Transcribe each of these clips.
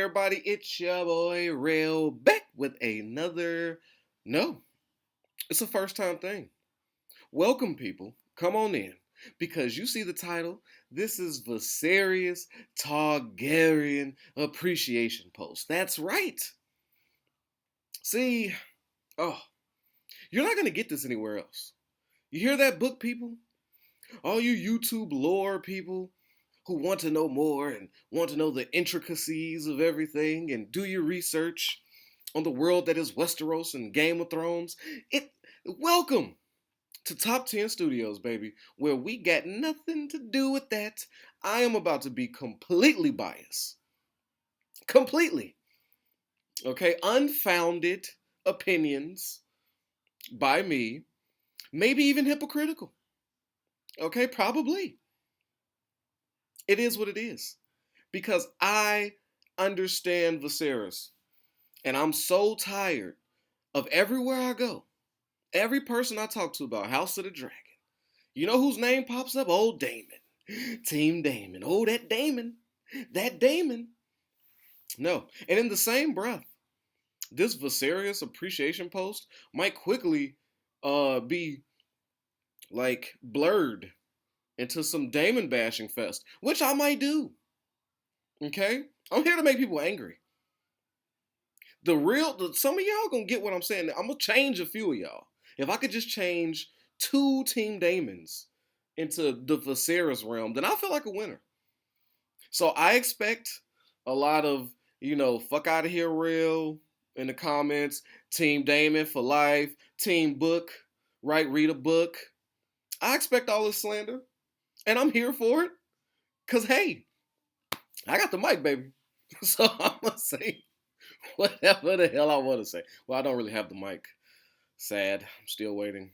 everybody? It's your boy Rail back with another. No, it's a first time thing. Welcome, people. Come on in. Because you see the title, this is Viserys Targaryen Appreciation Post. That's right. See, oh, you're not going to get this anywhere else. You hear that book, people? All you YouTube lore people who want to know more and want to know the intricacies of everything and do your research on the world that is Westeros and Game of Thrones. Welcome to Top 10 Studios, baby, where we got nothing to do with that. I am about to be completely biased. Completely. Okay, unfounded opinions by me, maybe even hypocritical. Okay, probably. It is what it is. Because I understand Viserys. And I'm so tired of everywhere I go, every person I talk to about House of the Dragon. You know whose name pops up? Old Damon. Team Damon. Oh, that Damon. That Damon. No. And in the same breath, this Viserys appreciation post might quickly be like blurred into some Damon bashing fest, which I might do. Okay? I'm here to make people angry. Some of y'all gonna get what I'm saying. I'm gonna change a few of y'all. If I could just change two Team Damons into the Viserys realm, then I feel like a winner. So I expect a lot of, fuck out of here real in the comments. Team Damon for life. Team Book, right? Read a book. I expect all this slander, and I'm here for it. Cause hey, I got the mic, baby. So I'm gonna say whatever the hell I want to say. Well, I don't really have the mic. Sad. I'm still waiting.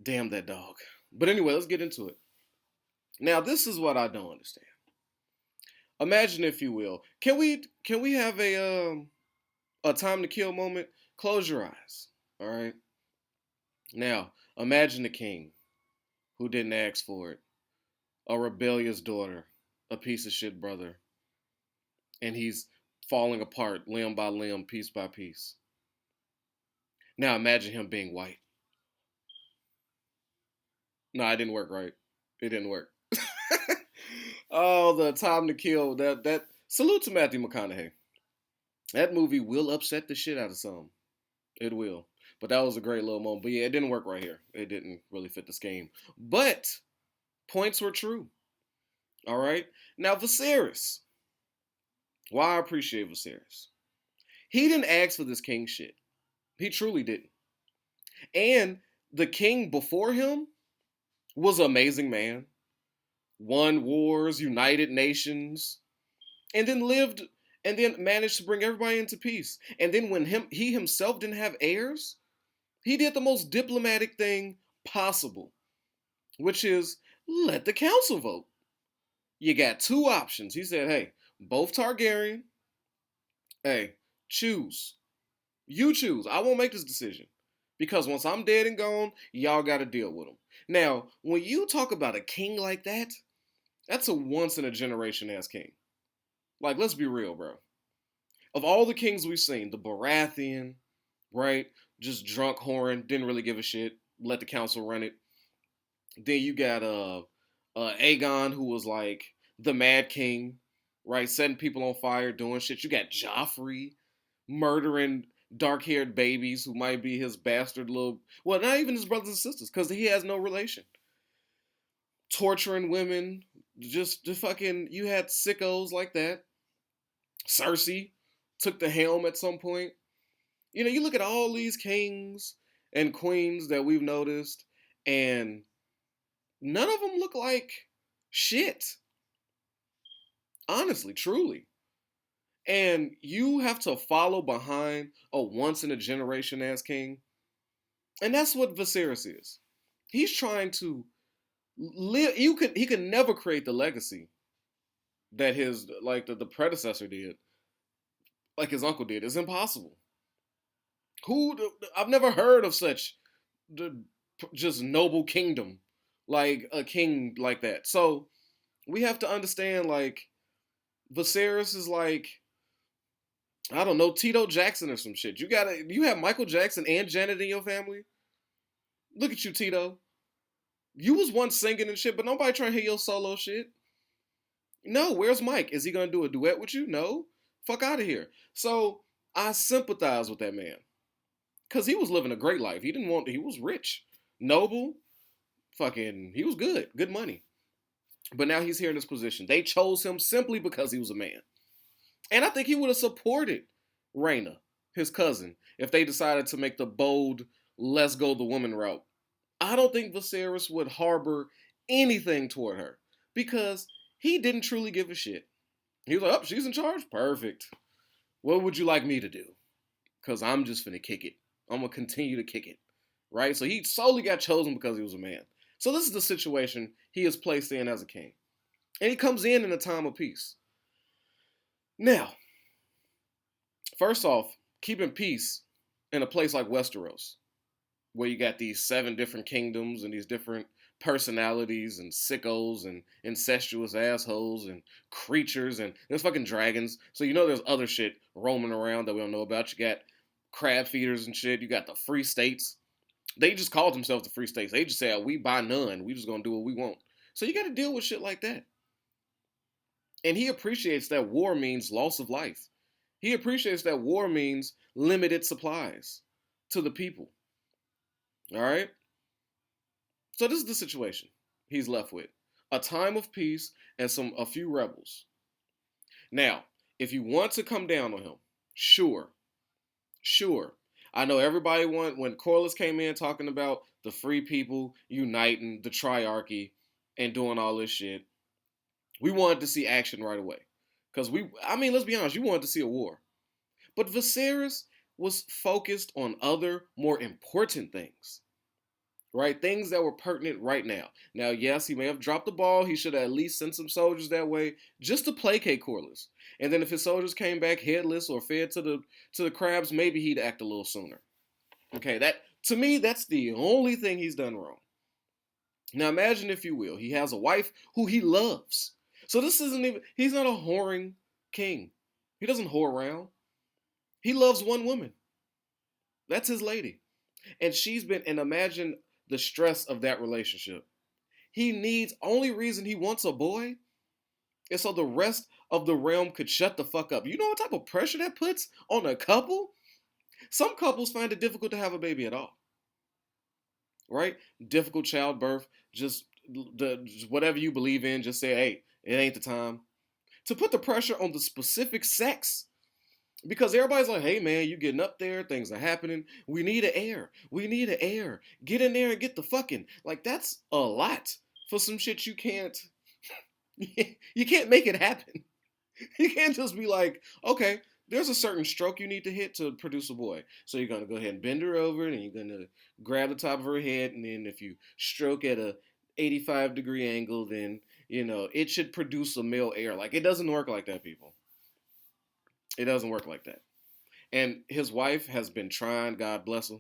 Damn that dog. But anyway, let's get into it. Now, this is what I don't understand. Imagine, if you will, can we have a time to kill moment? Close your eyes. All right. Now, imagine a king who didn't ask for it, a rebellious daughter, a piece of shit brother, and he's falling apart limb by limb, piece by piece. Now imagine him being white. No, it didn't work right. It didn't work. Oh, the time to kill. That salute to Matthew McConaughey. That movie will upset the shit out of some. It will. But that was a great little moment. But yeah, it didn't work right here. It didn't really fit the scheme. But points were true. All right. Now Viserys. Why I appreciate Viserys. He didn't ask for this king shit. He truly didn't. And the king before him was an amazing man. Won wars, united nations, and then managed to bring everybody into peace. And then when he himself didn't have heirs, he did the most diplomatic thing possible, which is let the council vote. You got two options. He said, hey, both Targaryen. Hey, choose. You choose. I won't make this decision. Because once I'm dead and gone, y'all got to deal with them. Now, when you talk about a king like that, that's a once in a generation ass king. Like, let's be real, bro. Of all the kings we've seen, the Baratheon, right? Just drunk whoring, didn't really give a shit, let the council run it. Then you got Aegon, who was like the Mad King, right? Setting people on fire, doing shit. You got Joffrey murdering dark-haired babies who might be his bastard little, well, not even his brothers and sisters, because he has no relation. Torturing women, just fucking, you had sickos like that. Cersei took the helm at some point. You look at all these kings and queens that we've noticed, and none of them look like shit. Honestly, truly. And you have to follow behind a once in a generation ass king. And that's what Viserys is. He's trying to live. He could never create the legacy that his the predecessor did, like his uncle did. It's impossible. I've never heard of such just noble kingdom, like a king like that. So we have to understand, like, Viserys is like, I don't know, Tito Jackson or some shit. You have Michael Jackson and Janet in your family? Look at you, Tito. You was once singing and shit, but nobody trying to hear your solo shit. No, where's Mike? Is he gonna do a duet with you? No. Fuck out of here. So I sympathize with that man. Cause he was living a great life. He was rich, noble, fucking, he was good, good money. But now he's here in this position. They chose him simply because he was a man. And I think he would have supported Rhaena, his cousin, if they decided to make the bold, let's go the woman route. I don't think Viserys would harbor anything toward her because he didn't truly give a shit. He was like, oh, she's in charge? Perfect. What would you like me to do? Because I'm just finna kick it. I'm going to continue to kick it. Right? So he solely got chosen because he was a man. So this is the situation he is placed in as a king. And he comes in a time of peace. Now, first off, keeping peace in a place like Westeros, where you got these 7 different kingdoms and these different personalities and sickos and incestuous assholes and creatures and there's fucking dragons. So you know there's other shit roaming around that we don't know about. You got crab feeders and shit. You got the free states. They just called themselves the free states. They just said, we buy none. We just gonna do what we want. So you got to deal with shit like that. And he appreciates that war means loss of life. He appreciates that war means limited supplies to the people. All right? So this is the situation he's left with. A time of peace and a few rebels. Now, if you want to come down on him, sure. I know everybody when Corlys came in talking about the free people uniting, the triarchy, and doing all this shit, we wanted to see action right away. Because let's be honest, you wanted to see a war. But Viserys was focused on other, more important things. Right? Things that were pertinent right now. Now, yes, he may have dropped the ball. He should have at least sent some soldiers that way just to placate Corlys. And then if his soldiers came back headless or fed to the crabs, maybe he'd act a little sooner. Okay, to me, that's the only thing he's done wrong. Now imagine, if you will, he has a wife who he loves. So he's not a whoring king. He doesn't whore around. He loves one woman. That's his lady. And imagine the stress of that relationship. Only reason he wants a boy is so the rest of the realm could shut the fuck up. You know what type of pressure that puts on a couple? Some couples find it difficult to have a baby at all. Right? Difficult childbirth, just whatever you believe in, just say, hey, it ain't the time. To put the pressure on the specific sex. Because everybody's like, hey man, you getting up there, things are happening. We need an heir. Get in there and get the fucking. Like, that's a lot for some shit you can't make it happen. You can't just be like, okay, there's a certain stroke you need to hit to produce a boy. So you're gonna go ahead and bend her over, and you're gonna grab the top of her head, and then if you stroke at a 85-degree angle, then it should produce a male heir. Like, it doesn't work like that, people. It doesn't work like that. And his wife has been trying, God bless her.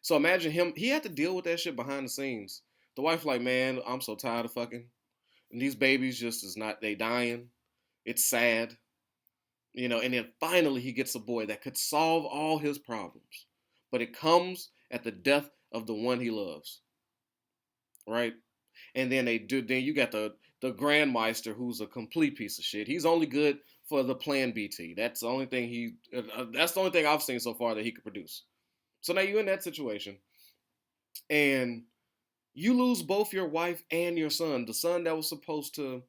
So imagine him, he had to deal with that shit behind the scenes. The wife like, man, I'm so tired of fucking. And these babies just they dying. It's sad. And then finally he gets a boy that could solve all his problems. But it comes at the death of the one he loves. Right? And then then you got the Grandmeister, who's a complete piece of shit. He's only good for the Plan BT. That's the only thing I've seen so far that he could produce. So now you're in that situation, and you lose both your wife and your son. The son that was supposed to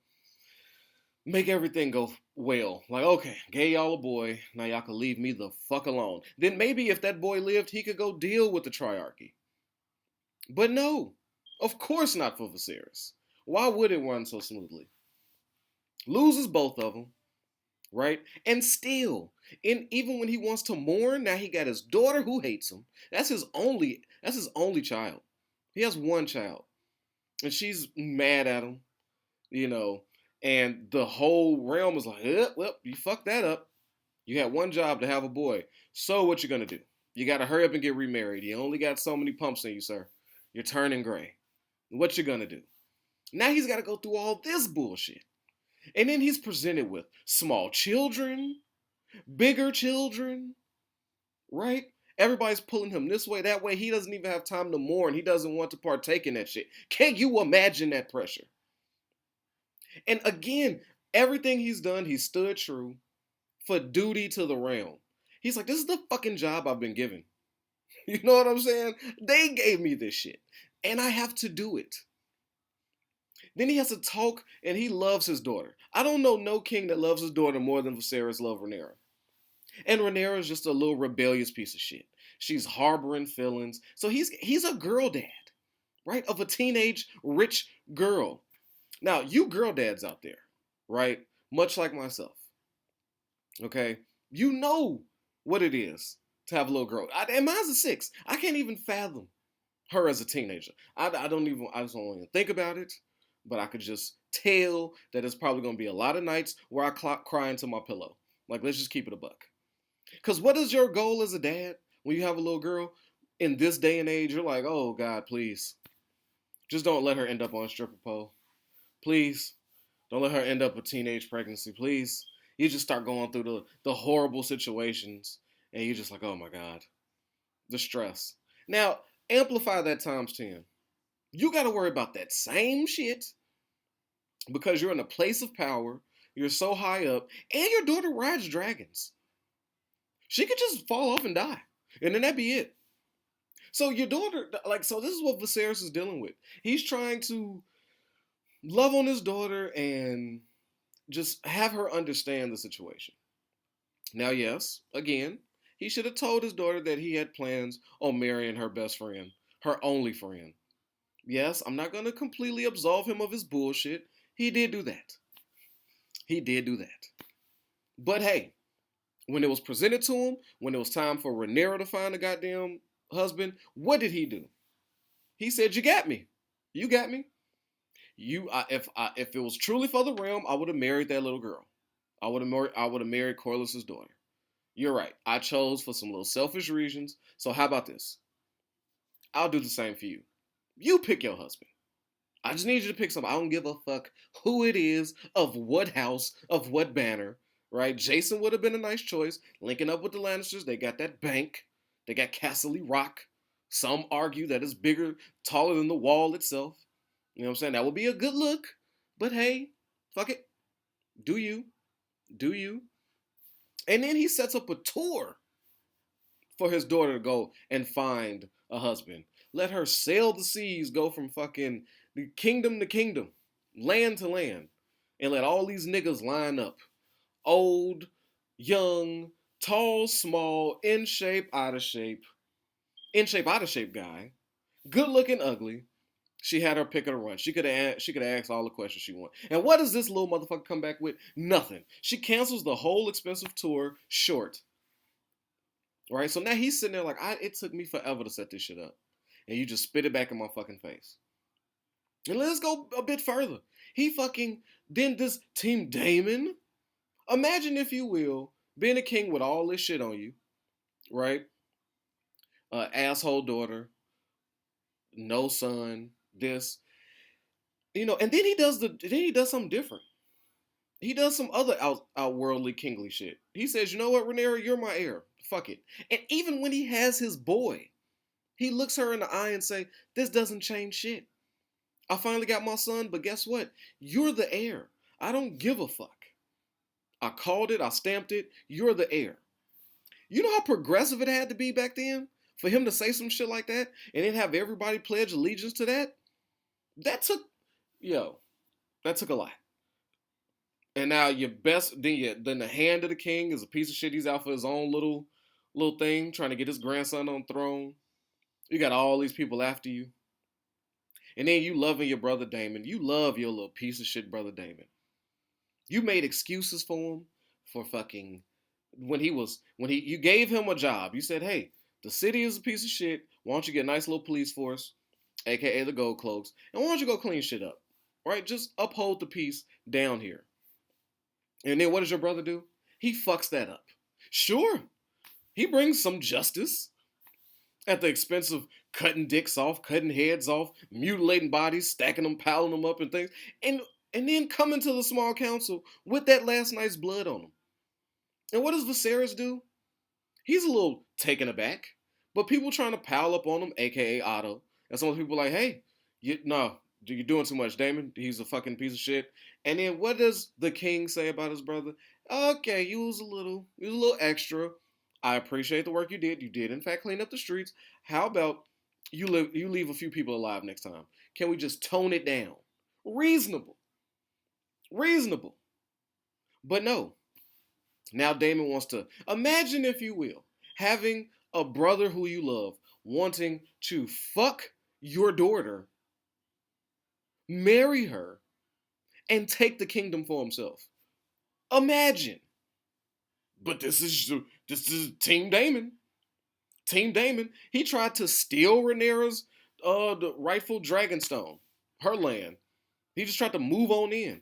make everything go well. Like, okay, gave y'all a boy. Now y'all can leave me the fuck alone. Then maybe if that boy lived, he could go deal with the triarchy. But no, of course not for Viserys. Why would it run so smoothly? Loses both of them. Right? And still, even when he wants to mourn, now he got his daughter who hates him. That's his only child. He has one child. And she's mad at him, and the whole realm is like, well, you fucked that up. You had one job to have a boy. So what you gonna do? You gotta hurry up and get remarried. You only got so many pumps in you, sir. You're turning gray. What you gonna do? Now he's gotta go through all this bullshit. And then he's presented with small children, bigger children, right? Everybody's pulling him this way, that way. He doesn't even have time to mourn. He doesn't want to partake in that shit. Can't you imagine that pressure? And again, everything he's done, he stood true for duty to the realm. He's like, this is the fucking job I've been given. You know what I'm saying? They gave me this shit, and I have to do it. Then he has to talk, and he loves his daughter. I don't know no king that loves his daughter more than Viserys loved Rhaenyra. And Rhaenyra is just a little rebellious piece of shit. She's harboring feelings. So he's a girl dad, right? Of a teenage rich girl. Now, you girl dads out there, right? Much like myself, okay? You know what it is to have a little girl. And mine's a 6. I can't even fathom her as a teenager. I just don't even think about it. But I could just tell that it's probably going to be a lot of nights where I cry into my pillow. Like, let's just keep it a buck. Because what is your goal as a dad when you have a little girl? In this day and age, you're like, oh, God, please. Just don't let her end up on a stripper pole. Please. Don't let her end up a teenage pregnancy. Please. You just start going through the horrible situations. And you're just like, oh, my God. The stress. Now, amplify that times 10. You got to worry about that same shit because you're in a place of power, you're so high up, and your daughter rides dragons. She could just fall off and die, and then that'd be it. So your daughter, so this is what Viserys is dealing with. He's trying to love on his daughter and just have her understand the situation. Now, yes, again, he should have told his daughter that he had plans on marrying her best friend, her only friend. Yes, I'm not going to completely absolve him of his bullshit. He did do that. He did do that. But hey, when it was presented to him, when it was time for Rhaenyra to find a goddamn husband, what did he do? He said, you got me. You got me. If it was truly for the realm, I would have married that little girl. I would have married Corlys's daughter. You're right. I chose for some little selfish reasons. So how about this? I'll do the same for you. You pick your husband. I just need you to pick somebody. I don't give a fuck who it is, of what house, of what banner, right? Jason would have been a nice choice. Linking up with the Lannisters, they got that bank. They got Castle Rock. Some argue that it's bigger, taller than the wall itself. You know what I'm saying? That would be a good look. But hey, fuck it. Do you. Do you. And then he sets up a tour for his daughter to go and find a husband. Let her sail the seas, go from fucking kingdom to kingdom, land to land, and let all these niggas line up. Old, young, tall, small, in shape, out of shape guy, good looking, ugly. She had her pick of the run. She could have asked all the questions she wanted. And what does this little motherfucker come back with? Nothing. She cancels the whole expensive tour short. Right? So now he's sitting there like, it took me forever to set this shit up. And you just spit it back in my fucking face. And let's go a bit further. Then this Team Damon. Imagine, if you will, being a king with all this shit on you. Right? Asshole daughter. No son. This. And then he does something different. He does some other outworldly kingly shit. He says, you know what, Rhaenyra, you're my heir. Fuck it. And even when he has his boy, he looks her in the eye and say, this doesn't change shit. I finally got my son, but guess what? You're the heir. I don't give a fuck. I called it. I stamped it. You're the heir. You know how progressive it had to be back then for him to say some shit like that and then have everybody pledge allegiance to that? That took a lot. And now then the hand of the king is a piece of shit. He's out for his own little thing, trying to get his grandson on the throne. You got all these people after you. And then you loving your brother Damon. You love your little piece of shit brother Damon. You made excuses for him for fucking you gave him a job. You said, hey, the city is a piece of shit. Why don't you get a nice little police force, aka the Gold Cloaks, and why don't you go clean shit up? Right? Just uphold the peace down here. And then what does your brother do? He fucks that up. Sure, he brings some justice at the expense of cutting dicks off, cutting heads off, mutilating bodies, stacking them, piling them up and things. And and then come into the small council with that last night's blood on him. And what does Viserys do? He's a little taken aback, but people trying to pile up on him, aka Otto. And some of the people like, hey, you're doing too much, Damon. He's a fucking piece of shit. And then what does the king say about his brother? Okay, you was a little extra. I appreciate the work you did. You did in fact clean up the streets. How about you leave a few people alive next time? Can we just tone it down? Reasonable. Reasonable. But no. Now Damon wants to imagine, if you will, having a brother who you love wanting to fuck your daughter, marry her, and take the kingdom for himself. Imagine. But this is Team Damon. Team Damon. He tried to steal Rhaenyra's the rightful Dragonstone, her land. He just tried to move on in.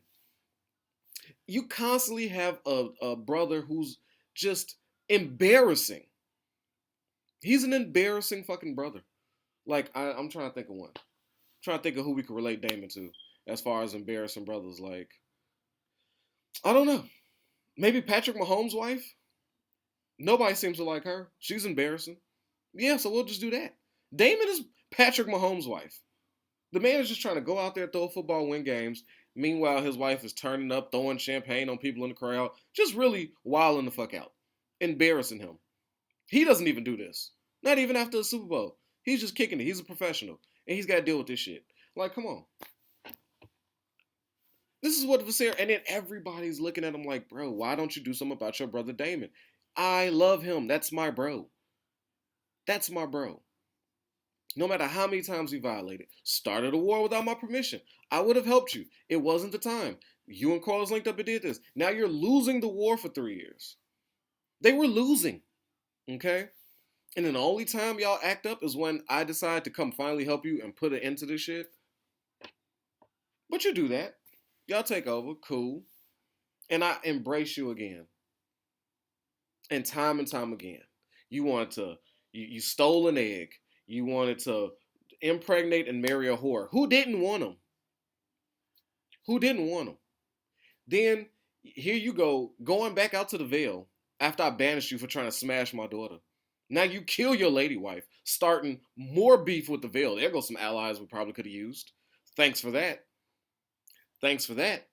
You constantly have a brother who's just embarrassing. He's an embarrassing fucking brother. Like, I'm trying to think of one. I'm trying to think of who we could relate Damon to as far as embarrassing brothers. Like, I don't know. Maybe Patrick Mahomes' wife? Nobody seems to like her. She's embarrassing. Yeah, so we'll just do that. Damon is Patrick Mahomes' wife. The man is just trying to go out there, throw a football, win games. Meanwhile, his wife is turning up, throwing champagne on people in the crowd. Just really wilding the fuck out. Embarrassing him. He doesn't even do this. Not even after the Super Bowl. He's just kicking it. He's a professional. And he's got to deal with this shit. Like, come on. This is what Viserys, and then everybody's looking at him like, bro, why don't you do something about your brother Damon? I love him. That's my bro. That's my bro. No matter how many times he violated. Started a war without my permission. I would have helped you. It wasn't the time. You and Carlos linked up and did this. Now you're losing the war for 3 years. They were losing. Okay? And then the only time y'all act up is when I decide to come finally help you and put an end to this shit. But you do that. Y'all take over. Cool. And I embrace you again. And time again. You wanted to, you stole an egg. You wanted to impregnate and marry a whore. Who didn't want him? Who didn't want him? Then, here you go, going back out to the Vale after I banished you for trying to smash my daughter. Now you kill your lady wife, starting more beef with the Vale. There goes some allies we probably could have used. Thanks for that. Thanks for that.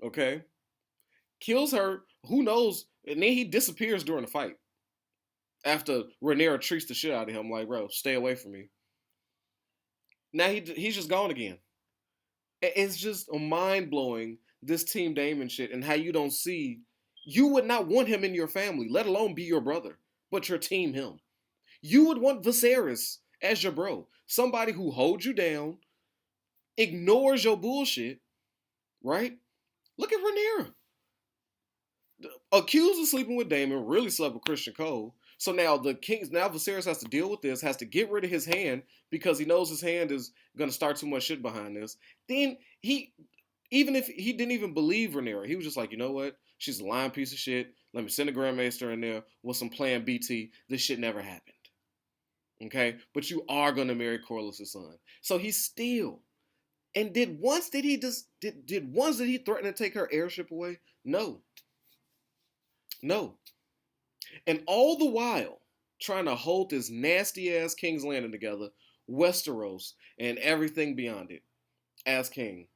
Okay. Kills her, who knows, and then he disappears during the fight. After Rhaenyra treats the shit out of him, like, bro, stay away from me. Now he's just gone again. It's just mind-blowing, this Team Damon shit, and how you don't see, you would not want him in your family, let alone be your brother, but your team him. You would want Viserys as your bro. Somebody who holds you down, ignores your bullshit, right? Look at Rhaenyra. Accused of sleeping with Damon, really slept with Christian Cole. So now Viserys has to deal with this, has to get rid of his hand because he knows his hand is going to start too much shit behind this. Then even if he didn't even believe Rhaenyra, he was just like, you know what? She's a lying piece of shit. Let me send a Grandmaster in there with some plan BT. This shit never happened. Okay? But you are going to marry Corlys' son. So he still. And did he threaten to take her heirship away? No. No. And all the while, trying to hold this nasty-ass King's Landing together, Westeros, and everything beyond it, as king,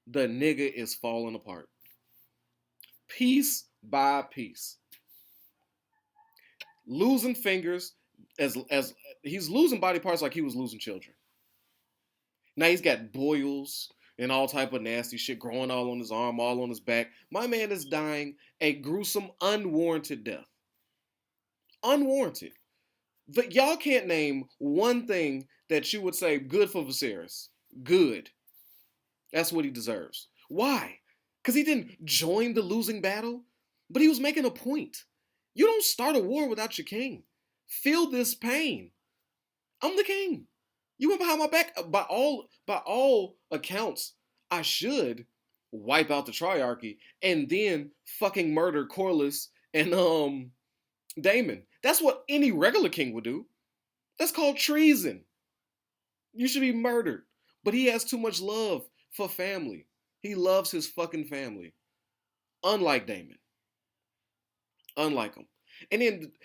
the nigga is falling apart. Piece by piece. Losing fingers, as he's losing body parts like he was losing children. Now he's got boils and all type of nasty shit growing all on his arm, all on his back. My man is dying a gruesome, unwarranted death. Unwarranted. But y'all can't name one thing that you would say good for Viserys. Good. That's what he deserves. Why? Because he didn't join the losing battle, but he was making a point. You don't start a war without your king. Feel this pain. I'm the king. You went behind my back. By all accounts, I should wipe out the Triarchy and then fucking murder Corlys and Damon. That's what any regular king would do. That's called treason. You should be murdered. But he has too much love for family. He loves his fucking family. Unlike Damon. Unlike him. And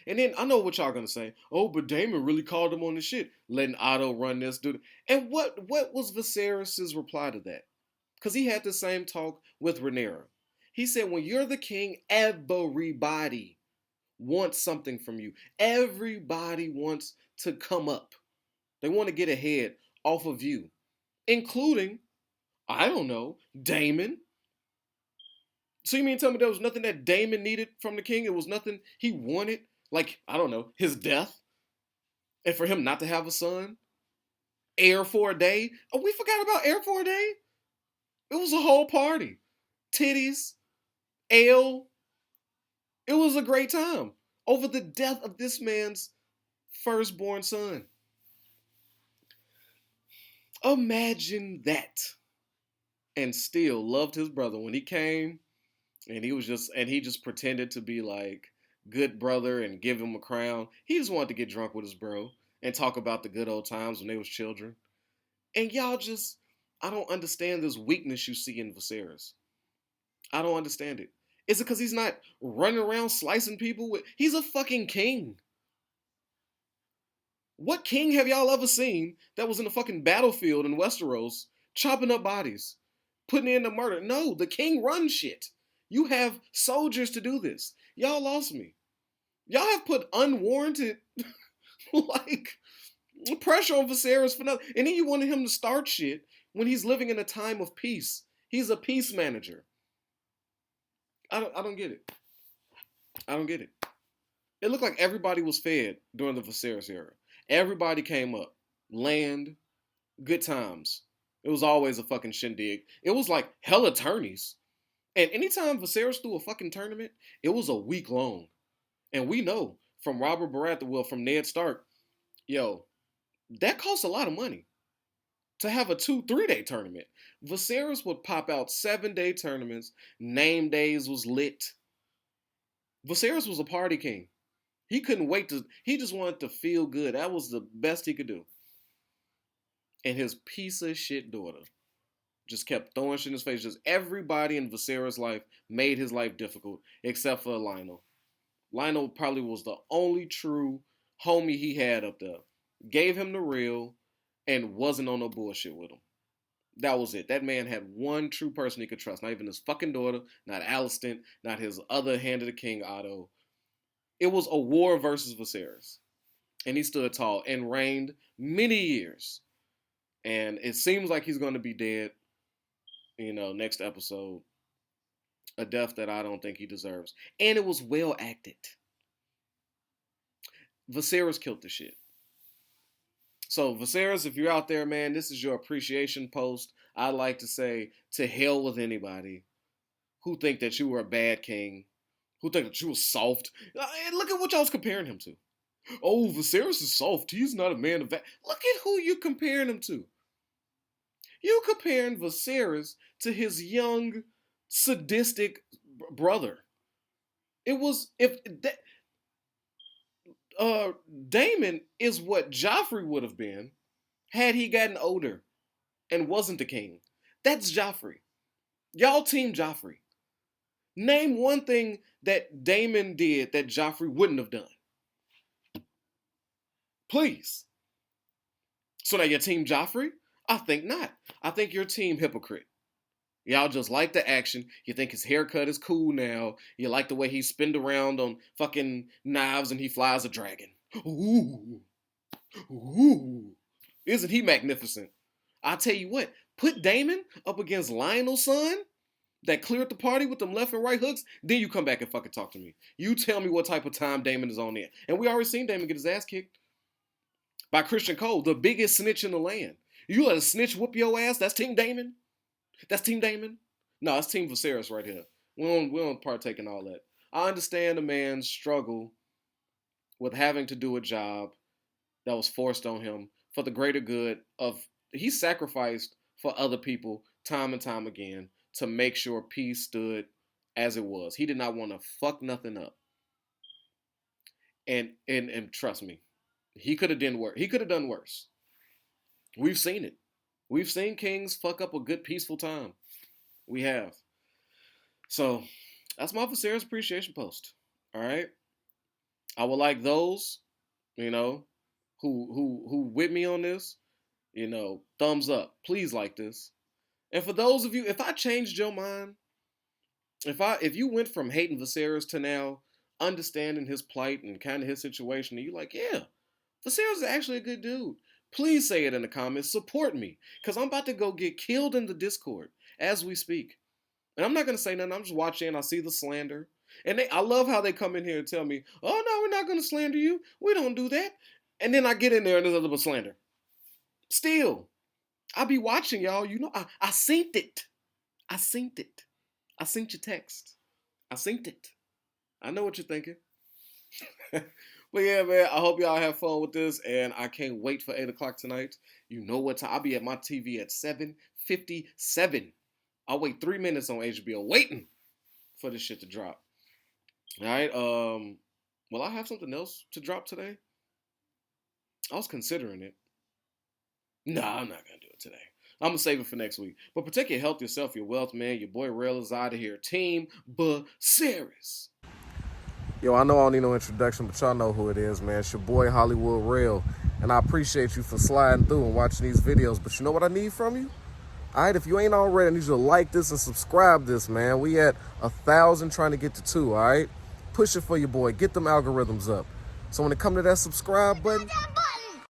then I know what y'all gonna say. Oh, but Damon really called him on the shit, letting Otto run this dude. And what was Viserys' reply to that? Because he had the same talk with Rhaenyra. He said, when you're the king, everybody wants something from you. Everybody wants to come up. They want to get ahead off of you, including, I don't know, Damon. So you mean tell me there was nothing that Damon needed from the king? It was nothing he wanted? Like, I don't know, his death? And for him not to have a son? Heir for a day? Oh, we forgot about heir for a day? It was a whole party. Titties, ale. It was a great time over the death of this man's firstborn son. Imagine that. And still loved his brother when he came and he just pretended to be like good brother and give him a crown. He just wanted to get drunk with his bro and talk about the good old times when they was children. And y'all just, I don't understand this weakness you see in Viserys. I don't understand it. Is it because he's not running around slicing people with? He's a fucking king. What king have y'all ever seen that was in a fucking battlefield in Westeros chopping up bodies, putting in the murder? No, the king runs shit. You have soldiers to do this. Y'all lost me. Y'all have put unwarranted like pressure on Viserys for nothing. And then you wanted him to start shit when he's living in a time of peace. He's a peace manager. I don't get it. I don't get it. It looked like everybody was fed during the Viserys era. Everybody came up. Land, good times. It was always a fucking shindig. It was like hell attorneys. And anytime Viserys threw a fucking tournament, it was a week long. And we know from Robert Baratheon, well, from Ned Stark, yo, that costs a lot of money to have a 2-3 day tournament. Viserys would pop out 7-day tournaments. Name days was lit. Viserys was a party king. He couldn't wait he just wanted to feel good. That was the best he could do. And his piece of shit daughter just kept throwing shit in his face. Just everybody in Viserys' life made his life difficult, except for Lionel. Lionel probably was the only true homie he had up there. Gave him the real and wasn't on no bullshit with him. That was it. That man had one true person he could trust. Not even his fucking daughter, not Alicent, not his other hand of the king, Otto. It was a war versus Viserys. And he stood tall and reigned many years. And it seems like he's going to be dead, next episode. A death that I don't think he deserves. And it was well acted. Viserys killed the shit. So Viserys, if you're out there, man, this is your appreciation post. I'd like to say to hell with anybody who think that you were a bad king, who think that you were soft. Look at what y'all was comparing him to. Oh, Viserys is soft. He's not a man of that. Look at who you comparing him to. You comparing Viserys to his young, sadistic brother. It was Damon is what Joffrey would have been had he gotten older and wasn't the king. That's Joffrey. Y'all team Joffrey. Name one thing that Damon did that Joffrey wouldn't have done. Please. So now your team Joffrey? I think not. I think your team hypocrite. Y'all just like the action. You think his haircut is cool now. You like the way he spinned around on fucking knives and he flies a dragon. Ooh. Ooh. Isn't he magnificent? I'll tell you what. Put Damon up against Lionel's son that cleared the party with them left and right hooks. Then you come back and fucking talk to me. You tell me what type of time Damon is on there. And we already seen Damon get his ass kicked by Christian Cole, the biggest snitch in the land. You let a snitch whoop your ass? That's Team Damon? That's Team Damon? No, it's Team Viserys right here. We don't partake in all that. I understand a man's struggle with having to do a job that was forced on him for the greater good of, he sacrificed for other people time and time again to make sure peace stood as it was. He did not want to fuck nothing up. And trust me, he could have done worse. He could have done worse. We've seen it. We've seen kings fuck up a good peaceful time. We have. So that's my Viserys appreciation post. All right. I would like those, you know, who with me on this, thumbs up. Please like this. And for those of you, if I changed your mind, if you went from hating Viserys to now understanding his plight and kind of his situation, and you like, yeah, Viserys is actually a good dude. Please say it in the comments. Support me. Because I'm about to go get killed in the Discord as we speak. And I'm not going to say nothing. I'm just watching. I see the slander. And I love how they come in here and tell me, oh, no, we're not going to slander you. We don't do that. And then I get in there and there's nothing but slander. Still, I be watching, y'all. I synced it. I synced it. I synced your text. I synced it. I know what you're thinking. But yeah, man, I hope y'all have fun with this, and I can't wait for 8 o'clock tonight. You know what time? I'll be at my TV at 7:57. I'll wait 3 minutes on HBO, waiting for this shit to drop. All right. Will I have something else to drop today? I was considering it. Nah, I'm not gonna do it today. I'm gonna save it for next week. But protect your health, yourself, your wealth, man. Your boy Rail is out of here. Team Viserys. Yo, I know I don't need no introduction, but y'all know who it is, man. It's your boy Hollywood Rail. And I appreciate you for sliding through and watching these videos. But you know what I need from you? All right, if you ain't already, I need you to like this and subscribe this, man. We at 1,000 trying to get to 2, all right? Push it for your boy. Get them algorithms up. So when it come to that subscribe button,